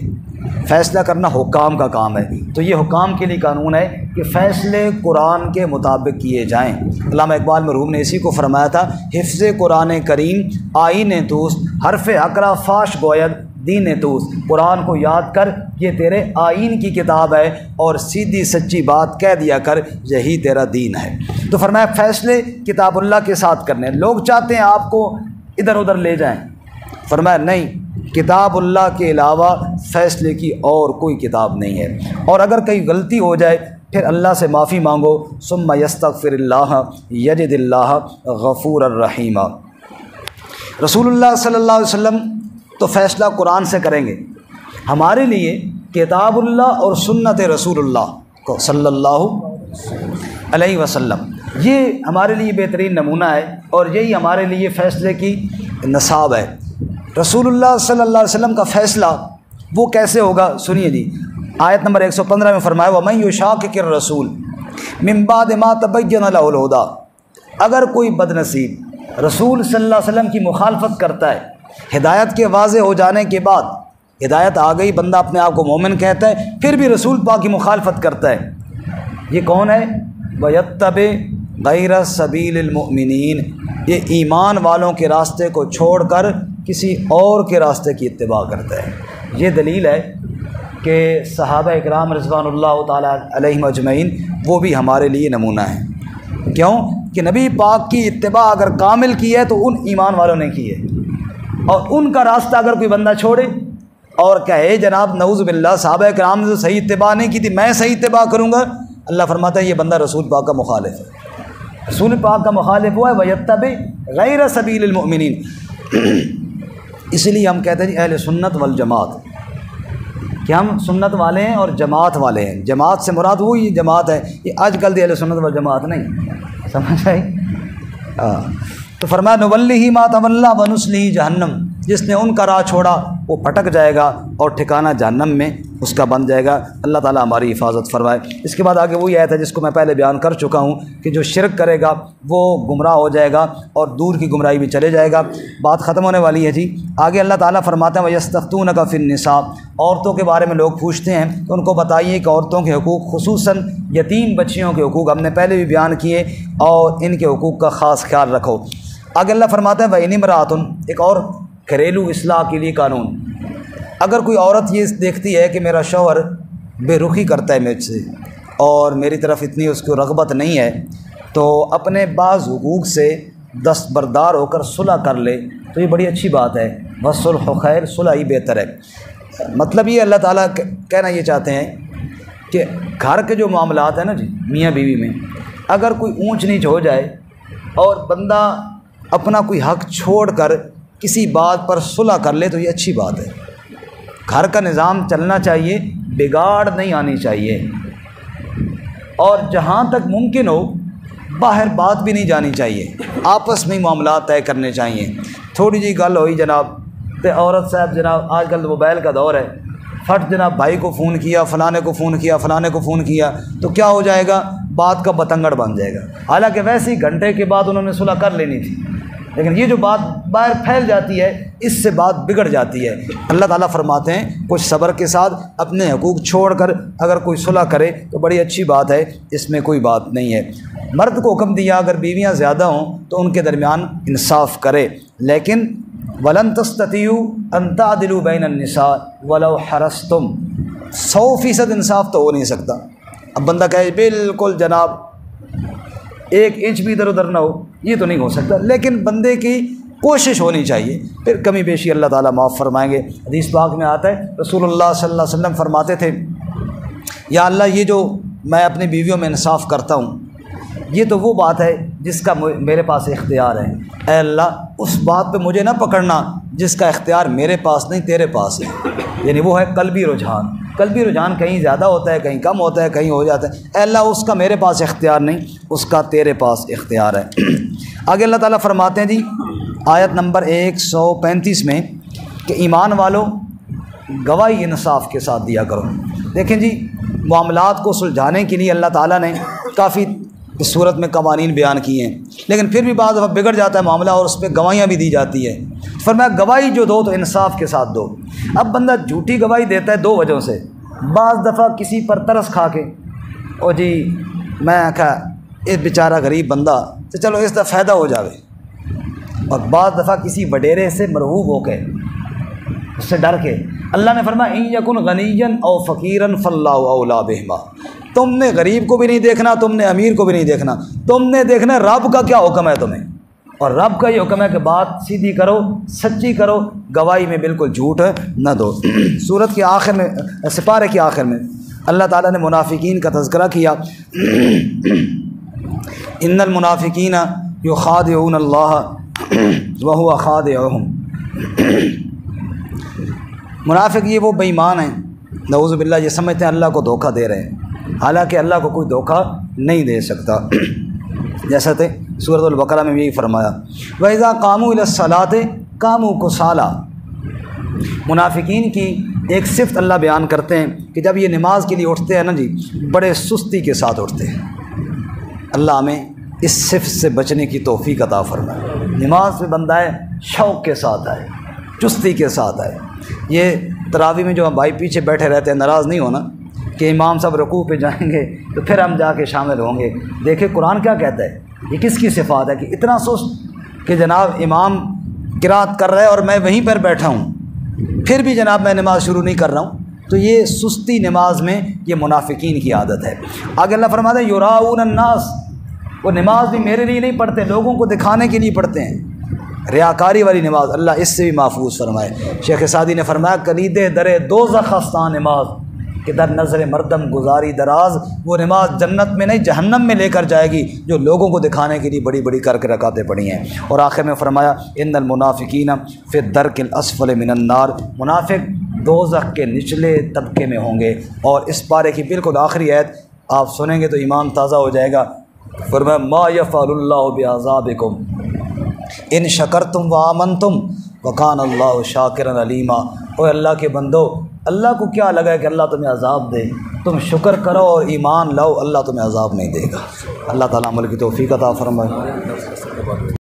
فیصلہ کرنا حکام کا کام ہے، تو یہ حکام کے لیے قانون ہے کہ فیصلے قرآن کے مطابق کیے جائیں۔ علامہ اقبال مرحوم نے اسی کو فرمایا تھا، حفظ قرآن کریم آئین دوست، حرف اقرا فاش گوید دین دوست۔ قرآن کو یاد کر، یہ تیرے آئین کی کتاب ہے، اور سیدھی سچی بات کہہ دیا کر، یہی تیرا دین ہے۔ تو فرمایا فیصلے کتاب اللہ کے ساتھ کرنے۔ لوگ چاہتے ہیں آپ کو ادھر ادھر لے جائیں، فرمایا نہیں، کتاب اللہ کے علاوہ فیصلے کی اور کوئی کتاب نہیں ہے، اور اگر کہیں غلطی ہو جائے پھر اللہ سے معافی مانگو، ثم یستغفر اللہ یجد اللہ غفور الرحیم۔ رسول اللہ صلی اللہ علیہ وسلم تو فیصلہ قرآن سے کریں گے، ہمارے لیے کتاب اللہ اور سنت رسول اللہ کو صلی اللہ علیہ وسلم یہ ہمارے لیے بہترین نمونہ ہے، اور یہی ہمارے لیے فیصلے کی نصاب ہے۔ رسول اللہ صلی اللہ علیہ وسلم کا فیصلہ وہ کیسے ہوگا، سنیے جی، آیت نمبر 115 میں فرمایا وَمَن يُشَاقِقِ الرَّسُولَ مِن بَعْدِ مَا تَبَيَّنَ لَهُ الْهُدَىٰ۔ اگر کوئی بدنصیب رسول صلی اللہ علیہ وسلم کی مخالفت کرتا ہے، ہدایت کے واضح ہو جانے کے بعد، ہدایت آ گئی، بندہ اپنے آپ کو مومن کہتا ہے، پھر بھی رسول پاک کی مخالفت کرتا ہے، یہ کون ہے؟ وَيَتَّبِعْ غَيْرَ سَبِيلِ الْمُؤْمِنِينَ، یہ ایمان والوں کے راستے کو چھوڑ کر کسی اور کے راستے کی اتباع کرتا ہے۔ یہ دلیل ہے کہ صحابہ اکرام رضوان اللہ تعالیٰ علیہم اجمعین وہ بھی ہمارے لیے نمونہ ہیں۔ کیوں کہ نبی پاک کی اتباع اگر کامل کی ہے تو ان ایمان والوں نے کی ہے، اور ان کا راستہ اگر کوئی بندہ چھوڑے اور کہے جناب نعوذ باللہ صحابہ اکرام نے تو صحیح اتباع نہیں کی تھی، میں صحیح اتباع کروں گا، اللہ فرماتا ہے یہ بندہ رسول پاک کا مخالف ہے۔ رسول پاک کا مخالف ہوا ہے وَيَتَّبِعْ غَيْرَ سَبِيلِ الْمُؤْمِنِينَ۔ اسی لیے ہم کہتے ہیں جی اہل سنت والجماعت، کہ ہم سنت والے ہیں اور جماعت والے ہیں۔ جماعت سے مراد وہی جماعت ہے، یہ آج کل دی اہل سنت والجماعت نہیں، سمجھ آئی؟ تو فرمایا نولیہ ما تولی ونصلہ جہنم، جس نے ان کا راہ چھوڑا وہ پھٹک جائے گا اور ٹھکانہ جہنم میں اس کا بن جائے گا۔ اللہ تعالیٰ ہماری حفاظت فرمائے۔ اس کے بعد آگے وہی آیت ہے جس کو میں پہلے بیان کر چکا ہوں کہ جو شرک کرے گا وہ گمراہ ہو جائے گا اور دور کی گمراہی بھی چلے جائے گا۔ بات ختم ہونے والی ہے جی۔ آگے اللہ تعالیٰ فرماتے ہیں وَيَسْتَفْتُونَكَ فِي النِّسَاءِ، عورتوں کے بارے میں لوگ پوچھتے ہیں کہ ان کو بتائیے کہ عورتوں کے حقوق، خصوصاً یتیم بچیوں کے حقوق ہم نے پہلے بھی بیان کیے، اور ان کے حقوق کا خاص خیال رکھو۔ آگے اللہ فرماتے ہیں وَإِنِ امْرَأَةٌ، ایک اور گھریلو اصلاح کے لیے قانون، اگر کوئی عورت یہ دیکھتی ہے کہ میرا شوہر بے رخی کرتا ہے مجھ سے اور میری طرف اتنی اس کو رغبت نہیں ہے، تو اپنے بعض حقوق سے دستبردار ہو کر صلح کر لے تو یہ بڑی اچھی بات ہے۔ وَالصُّلْحُ خیر، صلح ہی بہتر ہے۔ مطلب یہ اللہ تعالیٰ کہنا یہ چاہتے ہیں کہ گھر کے جو معاملات ہیں نا جی میاں بیوی میں، اگر کوئی اونچ نیچ ہو جائے اور بندہ اپنا کوئی حق چھوڑ کر کسی بات پر صلح کر لے تو یہ اچھی بات ہے۔ گھر کا نظام چلنا چاہیے، بگاڑ نہیں آنی چاہیے، اور جہاں تک ممکن ہو باہر بات بھی نہیں جانی چاہیے، آپس میں معاملات طے کرنے چاہیے۔ تھوڑی جی گل ہوئی جناب تو عورت صاحب جناب آج کل موبائل کا دور ہے، فٹ جناب بھائی کو فون کیا، فلانے کو فون کیا، فلانے کو فون کیا، تو کیا ہو جائے گا؟ بات کا بتنگڑ بن جائے گا۔ حالانکہ ویسے ہی گھنٹے کے بعد انہوں نے صلح کر لینی تھی، لیکن یہ جو بات باہر پھیل جاتی ہے اس سے بات بگڑ جاتی ہے۔ اللہ تعالیٰ فرماتے ہیں کچھ صبر کے ساتھ اپنے حقوق چھوڑ کر اگر کوئی صلح کرے تو بڑی اچھی بات ہے، اس میں کوئی بات نہیں ہے۔ مرد کو حکم دیا اگر بیویاں زیادہ ہوں تو ان کے درمیان انصاف کرے، لیکن وَلَن تَسْتَطِيعُوا أَن تَعْدِلُوا بَيْنَ النِّسَاءِ وَلَوْ حَرَصْتُمْ، 100% انصاف تو ہو نہیں سکتا۔ اب بندہ کہے بالکل جناب 1 انچ بھی ادھر ادھر نہ ہو، یہ تو نہیں ہو سکتا، لیکن بندے کی کوشش ہونی چاہیے، پھر کمی بیشی اللہ تعالیٰ معاف فرمائیں گے۔ حدیث پاک میں آتا ہے رسول اللہ صلی اللہ علیہ وسلم فرماتے تھے یا اللہ یہ جو میں اپنی بیویوں میں انصاف کرتا ہوں یہ تو وہ بات ہے جس کا میرے پاس اختیار ہے، اے اللہ اس بات پہ مجھے نہ پکڑنا جس کا اختیار میرے پاس نہیں تیرے پاس ہے، یعنی وہ ہے قلبی رجحان۔ قلبی رجحان کہیں زیادہ ہوتا ہے، کہیں کم ہوتا ہے، کہیں ہو جاتا ہے، اے اللہ اس کا میرے پاس اختیار نہیں، اس کا تیرے پاس اختیار ہے۔ آگے اللہ تعالیٰ فرماتے ہیں جی آیت نمبر 135 میں کہ ایمان والو گواہی انصاف کے ساتھ دیا کرو۔ دیکھیں جی معاملات کو سلجھانے کے لیے اللہ تعالیٰ نے کافی اس صورت میں قوانین بیان کیے ہیں، لیکن پھر بھی بعض دفعہ بگڑ جاتا ہے معاملہ اور اس پہ گواہیاں بھی دی جاتی ہے۔ فرمایا گواہی جو دو تو انصاف کے ساتھ دو۔ اب بندہ جھوٹی گواہی دیتا ہے 2 وجہوں سے، بعض دفعہ کسی پر ترس کھا کے او جی میں کہا یہ بیچارہ غریب بندہ تو چلو اس کا فائدہ ہو جاوے، اور بعض دفعہ کسی وڈیرے سے مرعوب ہو کے اس سے ڈر کے۔ اللہ نے فرمایا ان یکن غنیا او فقیرا فاللہ اولی بہما، تم نے غریب کو بھی نہیں دیکھنا، تم نے امیر کو بھی نہیں دیکھنا، تم نے دیکھنا رب کا کیا حکم ہے تمہیں، اور رب کا یہ حکم ہے کہ بات سیدھی کرو، سچی کرو، گواہی میں بالکل جھوٹ نہ دو۔ سورت کے آخر میں، سپارے کے آخر میں اللہ تعالیٰ نے منافقین کا تذکرہ کیا، ان المنافقین یخادعون اللہ وہو خادعہم، منافق یہ وہ بے ایمان ہیں نعوذ باللہ، یہ سمجھتے ہیں اللہ کو دھوکہ دے رہے ہیں، حالانکہ اللہ کو کوئی دھوکہ نہیں دے سکتا۔ جیسا کہ سورۃ البقرہ میں بھی یہی فرمایا وَإِذَا قَامُوا إِلَى الصَّلَاةِ قَامُوا كُسَالَىٰ، منافقین کی ایک صفت اللہ بیان کرتے ہیں کہ جب یہ نماز کے لیے اٹھتے ہیں نا جی بڑے سستی کے ساتھ اٹھتے ہیں۔ اللہ ہمیں اس صفت سے بچنے کی توفیق عطا فرمائے۔ نماز میں بندہ ہے شوق کے ساتھ آئے، چستی کے ساتھ آئے۔ یہ تراویح میں جو ہم بھائی پیچھے بیٹھے رہتے ہیں ناراض نہیں ہونا کہ امام صاحب رکوع پہ جائیں گے تو پھر ہم جا کے شامل ہوں گے۔ دیکھیں قرآن کیا کہتا ہے، یہ کس کی صفات ہے کہ اتنا سست کہ جناب امام قرات کر رہا ہے اور میں وہیں پر بیٹھا ہوں، پھر بھی جناب میں نماز شروع نہیں کر رہا ہوں۔ تو یہ سستی نماز میں یہ منافقین کی عادت ہے۔ آگے اللہ فرماتا ہے یراؤن الناس، وہ نماز بھی میرے لیے نہیں پڑھتے، لوگوں کو دکھانے کے لیے پڑھتے ہیں، ریاکاری والی نماز، اللہ اس سے بھی محفوظ فرمائے۔ شیخ سعدی نے فرمایا کلید در دوزخ استان نماز، کہ در نظر مردم گزاری دراز، وہ نماز جنت میں نہیں جہنم میں لے کر جائے گی جو لوگوں کو دکھانے کے لیے بڑی بڑی کر کے رکعتیں پڑھی ہیں۔ اور آخر میں فرمایا ان المنافقین فی الدرک الاسفل من النار، منافق دوزخ کے نچلے طبقے میں ہوں گے۔ اور اس پارے کی بالکل آخری آیت آپ سنیں گے تو ایمان تازہ ہو جائے گا۔ فرمایا ما یفعل اللہ بعذابکم ان شکرتم وآمنتم وکان اللہ شاکرا علیما۔ اوے اللہ کے بندو، اللہ کو کیا لگا ہے کہ اللہ تمہیں عذاب دے، تم شکر کرو اور ایمان لاؤ، اللہ تمہیں عذاب نہیں دے گا۔ اللہ تعالیٰ عمل کی توفیق عطا فرمائے۔